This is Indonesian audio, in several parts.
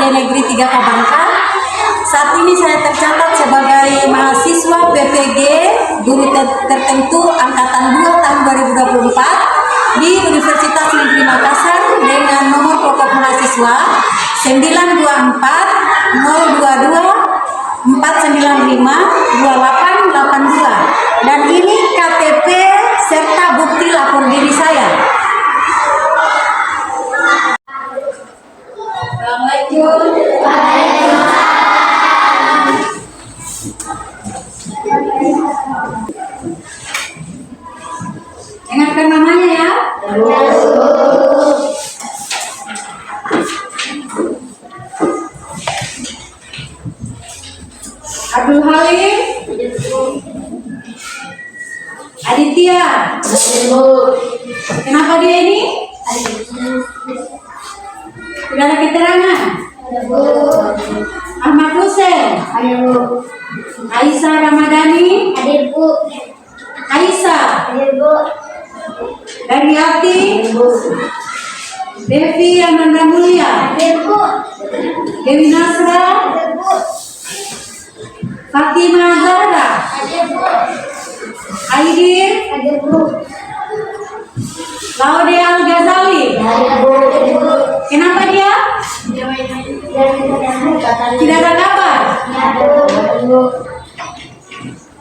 SD Negeri 3 Kabangka. Saat ini saya tercatat sebagai mahasiswa BPG guru tertentu angkatan 2 tahun 2024 di Universitas Negeri Makassar dengan nomor pokok mahasiswa 924 022 495 2882 dan ini KTP serta bukti lapor diri saya. Assalamualaikum. Ingatkan namanya ya. Abdul Halim, Aditya. Kenapa dia ini? Sudah ada keterangan? Ahmad Hussein. Aisyah Ramadhani. Aisyah. Daryati. Devi Ananda Mulia. Dewi Nasra. Fatimah Zahra. Aidir. Laude Al-Ghazali. Kenapa dia? Tidak ada kabar.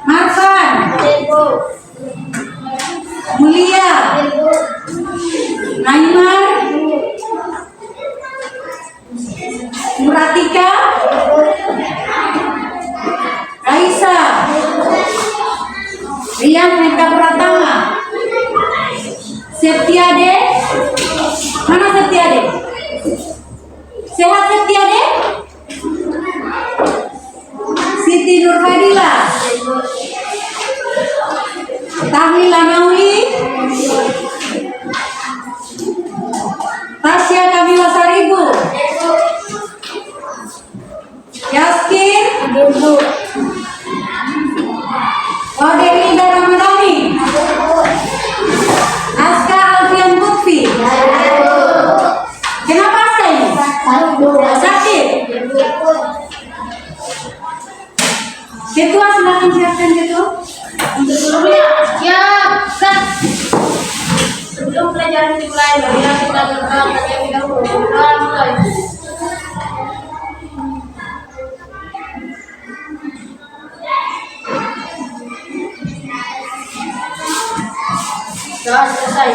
Marfan. Mulia. Naimar. Muratika. Raisa. Rian Meka Pratama. Septiade. Mana Septiade? Sehat Septiade? Siti Nurfadila. Tahila Nauli. Tasya Kamila Saribu. Yaskir. Waderi Ramadhani. Aska Alfian Putfi. Kenapa Aska ini? Sakit. Ketua silakan siapkan ketua. Untuk sebelumnya, siap. Sebelum pelajaran dimulai, marilah kita berdoa terlebih dahulu. Mulai. Sudah selesai.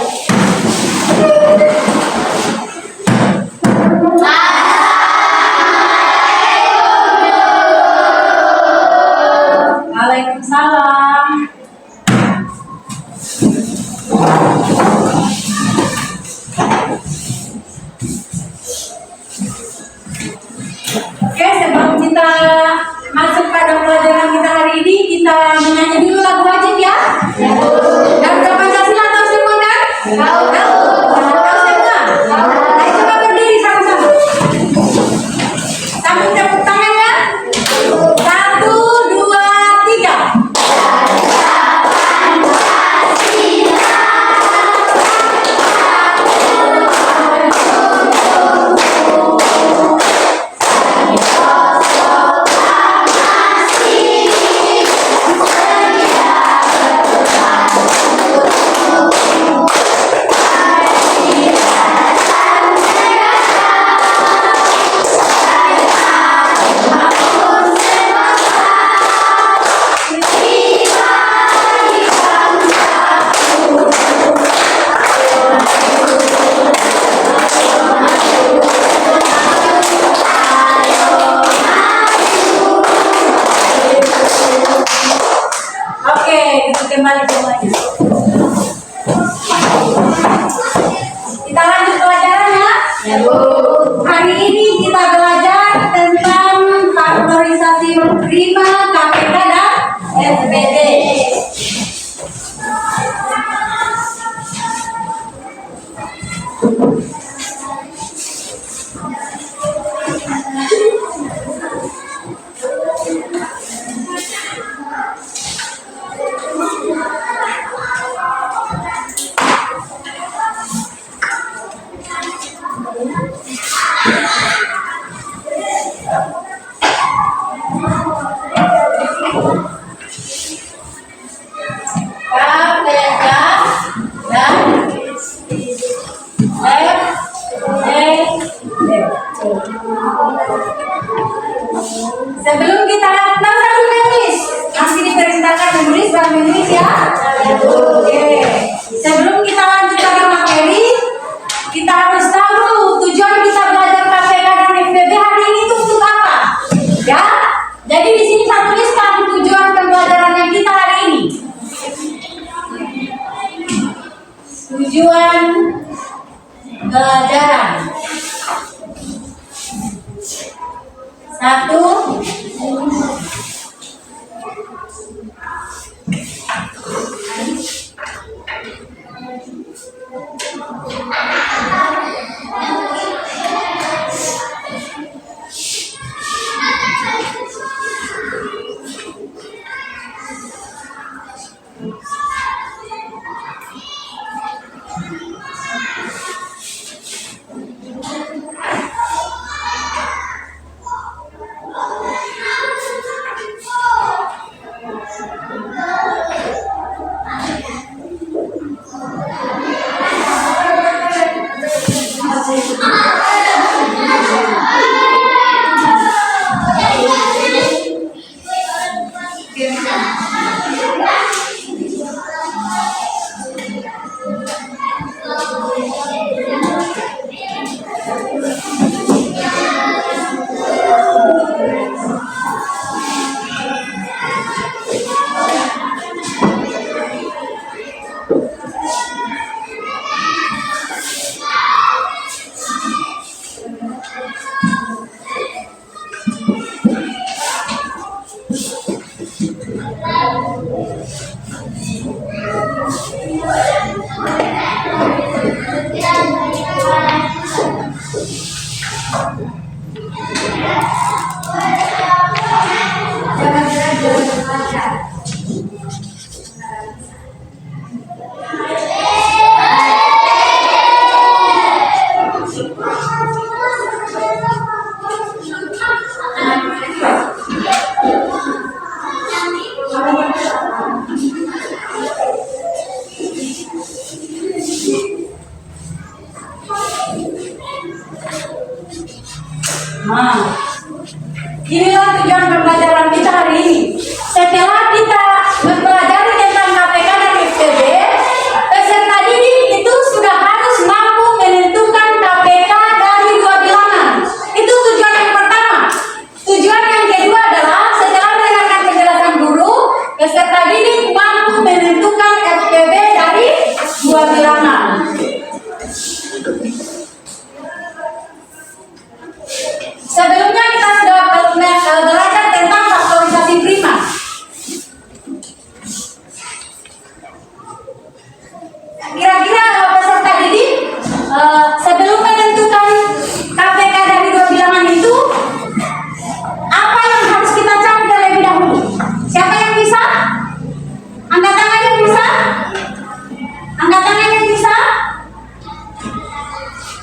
Waalaikumsalam. Sebelum kita langsung menulis, masih diperintahkan menulis dan menulis ya. Oke. Sebelum kita lanjut pada materi, kita harus tahu dulu tujuan kita belajar KPK dan FPB hari ini itu untuk apa, ya? Jadi di sini saya tuliskan tujuan pembelajarannya kita hari ini. Tujuan pelajaran. 1. Nah, inilah tujuan pembelajaran kita hari ini. Setelah kita mempelajari tentang KPK dan FPB, peserta didik itu sudah harus mampu menentukan KPK dari 2 bilangan. Itu tujuan yang pertama. Tujuan yang kedua adalah setelah mendengarkan penjelasan guru, peserta didik mampu menentukan FPB dari 2 bilangan. Sebelumnya kita sudah belajar tentang faktorisasi prima. Kira-kira peserta didik sebelum menentukan KPK dari 2 bilangan itu, apa yang harus kita cari terlebih dahulu? Siapa yang bisa? Angkat tangan yang bisa? Angkat tangan yang bisa?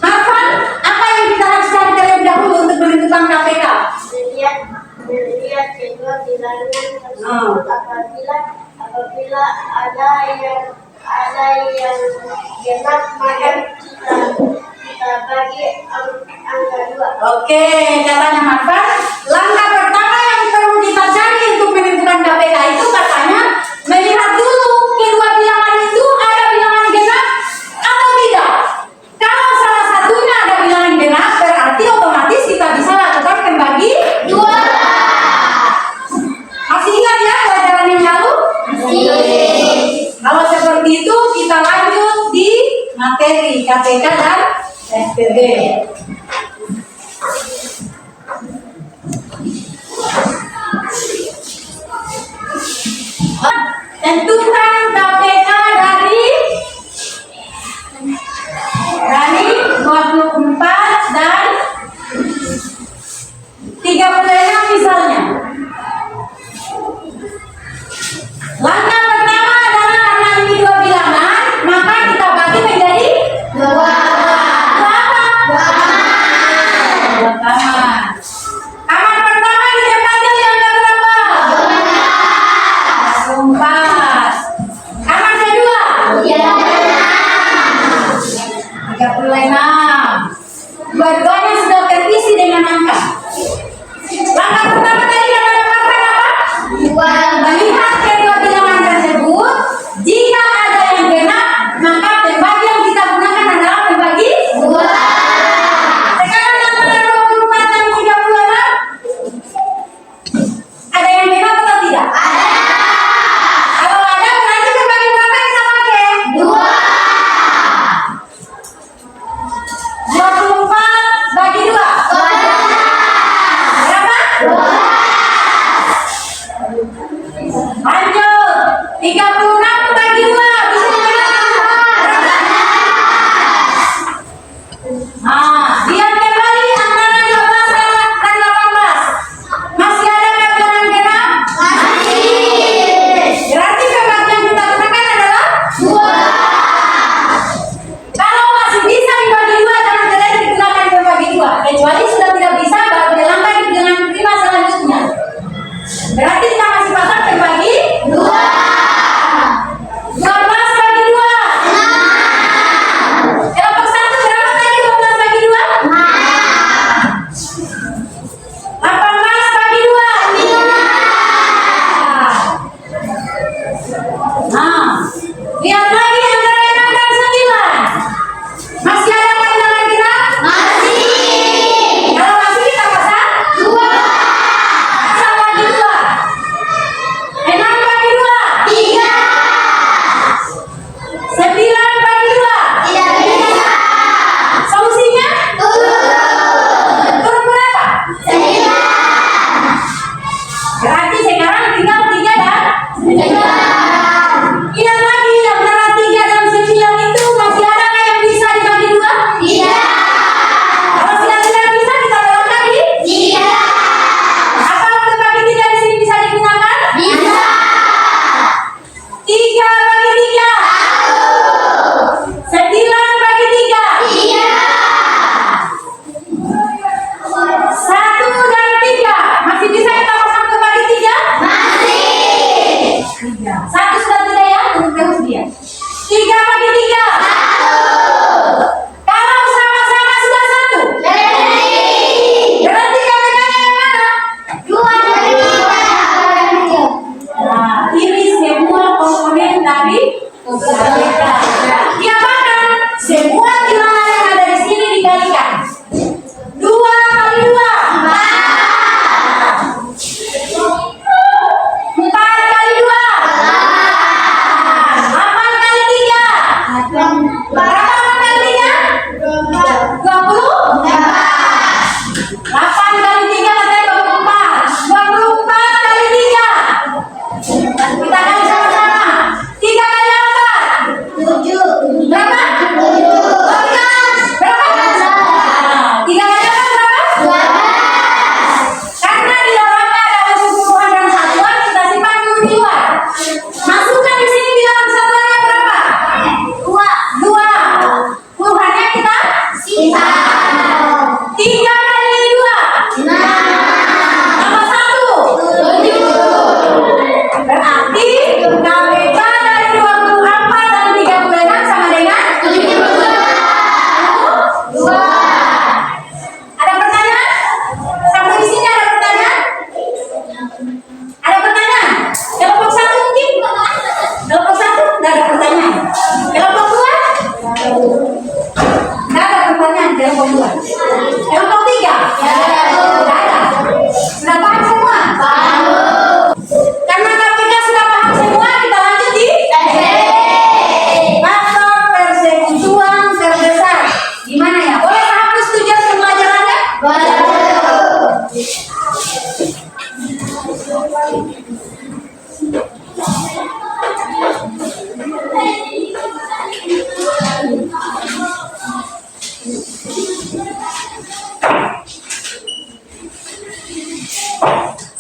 Marfan, apa yang kita harus cari terlebih dahulu untuk menentukan KPK? Melihat kedua bilangan tersebut apabila ada yang genap maka kita bagi angka 2. Oke, katanya Marfan, langkah pertama yang perlu kita cari untuk menentukan KPK itu katanya melihat dulu kedua bilangan itu ada bilangan genap atau tidak. Kalau salah satunya ada bilangan genap, berarti otomatis kita bisa lakukan pembagi 2. Masih ingat ya pelajaran yang lalu? Kalau seperti itu kita lanjut di materi KPK dan FPB. Tentukan KPK dari 24 dan 36 misalnya. Langkah pertama adalah karena ini 2 bilangan, maka kita bagi menjadi 2.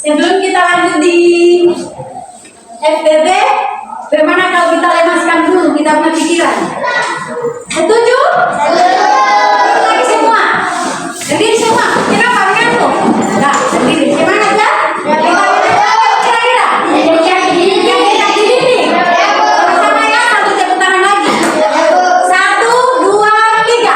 Sebelum kita lanjut di FBB, bagaimana kalau kita lemaskan dulu kita punya pikiran? Setuju? Lagi semua? Berdiri semua? Kenapa mengantuk? Nah, berdiri. Gimana kan? Kira-kira? Yang di dinding. Sama ya, satu tepuk tangan lagi. 1, 2, 3.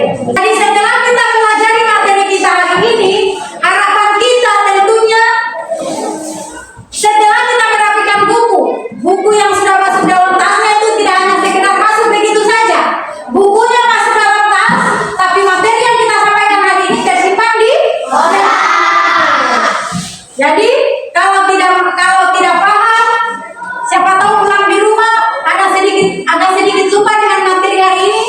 Jadi setelah kita pelajari materi kita hari ini, harapan kita tentunya setelah kita merapikan buku yang sudah masuk dalam tasnya itu tidak hanya sekedar masuk begitu saja. Bukunya masuk dalam tas, tapi materi yang kita sampaikan hari ini tersimpan di otak. Jadi kalau tidak paham, siapa tahu pulang di rumah agak sedikit lupa dengan materi hari ini.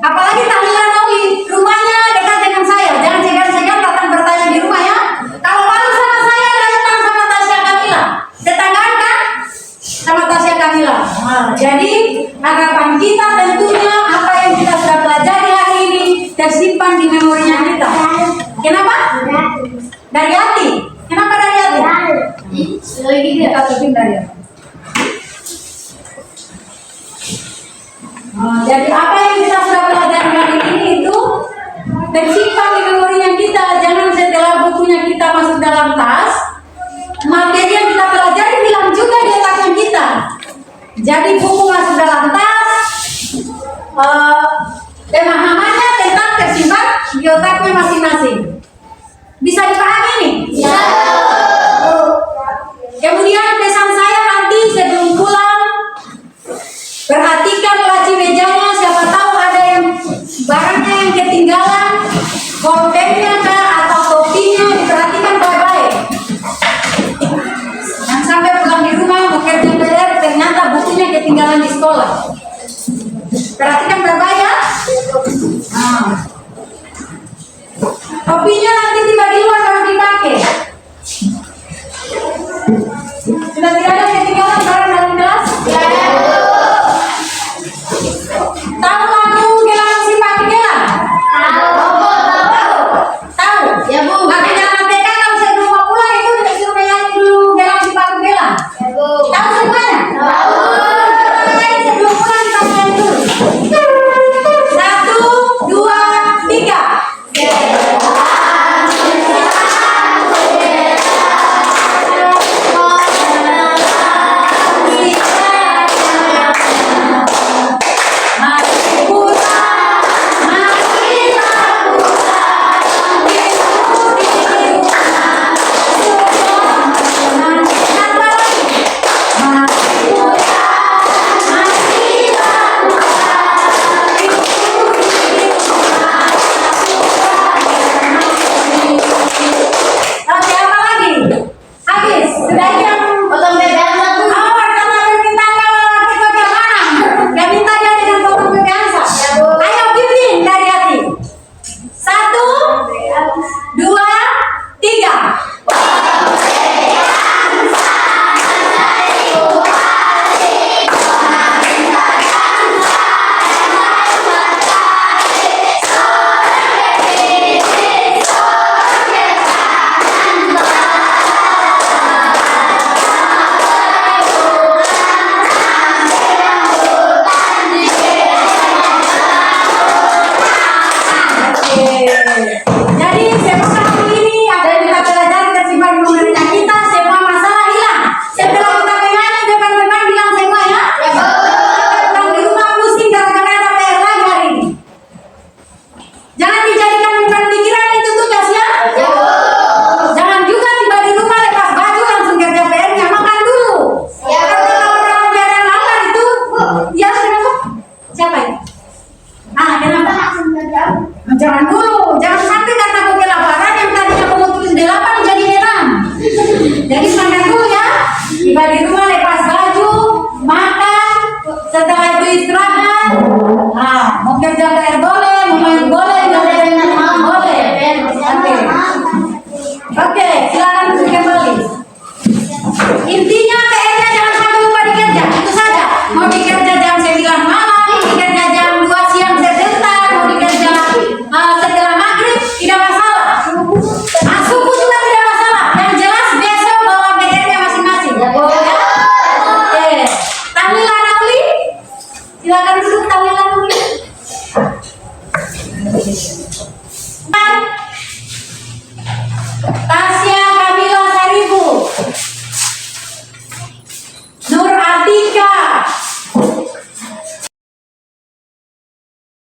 Apalagi tahlilan di rumahnya dekat dengan saya, jangan segan-segan datang bertanya di rumah ya. Kalau malu sama saya, datang sama Tasya Kamila, tetanggaan kan sama Tasya Kamila. Jadi harapan kita tentunya apa yang kita sudah pelajari hari ini tersimpan di memorinya kita. Kenapa? Dari hati. Kenapa dari hati? Lagi dia tutupin dari hati. Jadi apa yang kita sudah pelajari hari ini itu tersimpan di memorinya kita. Jangan setelah bukunya kita masuk dalam tas, materi yang kita pelajari hilang juga di otaknya kita. Jadi buku masuk dalam tas, pemahamannya tetap tersimpan di otaknya masing-masing. Bisa dipahami nih? Ya. Kemudian pesan saya nanti sebelum pulang, perhatikan laci mejanya, siapa tahu ada yang barangnya yang ketinggalan, kontennya kah atau topinya, diperhatikan baik-baik. Dan sampai pulang di rumah bekerja PR ternyata bukunya ketinggalan di sekolah. Perhatikan baik-baik ya. Topinya nanti tiba di luar baru dipakai. Sudah tidak ada ketinggalan barang dalam kelas? Ya. Tahu lagu gelang si Pati Gelang? Tahu? Ya Bu. Tapi jangan TK kalau sebelum mau pulang itu disuruh menyanyi dulu gelang si Pati Gelang. Ya Bu. Tahu semuanya? Tahu. Sebelum pulang kita nyanyi dulu. 1, 2, 3. Jangan dulu, jangan sampai karena aku kelaparan yang tadinya aku mau tulis 8 jadi 6. Jadi makan dulu ya. Tiba di rumah lepas baju, makan, setelah itu istirahat. Mau kerja PR boleh, mau main boleh, boleh. Oke, silakan duduk kembali. Intinya PR-nya jangan sampai lupa dikerja, itu saja. Mau dikerja jam 9 malam, dikerja jam 2 siang sebentar, mau dikerja setelah maghrib, tidak masalah. Subuh juga tidak masalah. Yang jelas besok bawa PR-nya masing-masing. Ya, oke. Tahlilan Auli, silakan duduk tahlilan Auli.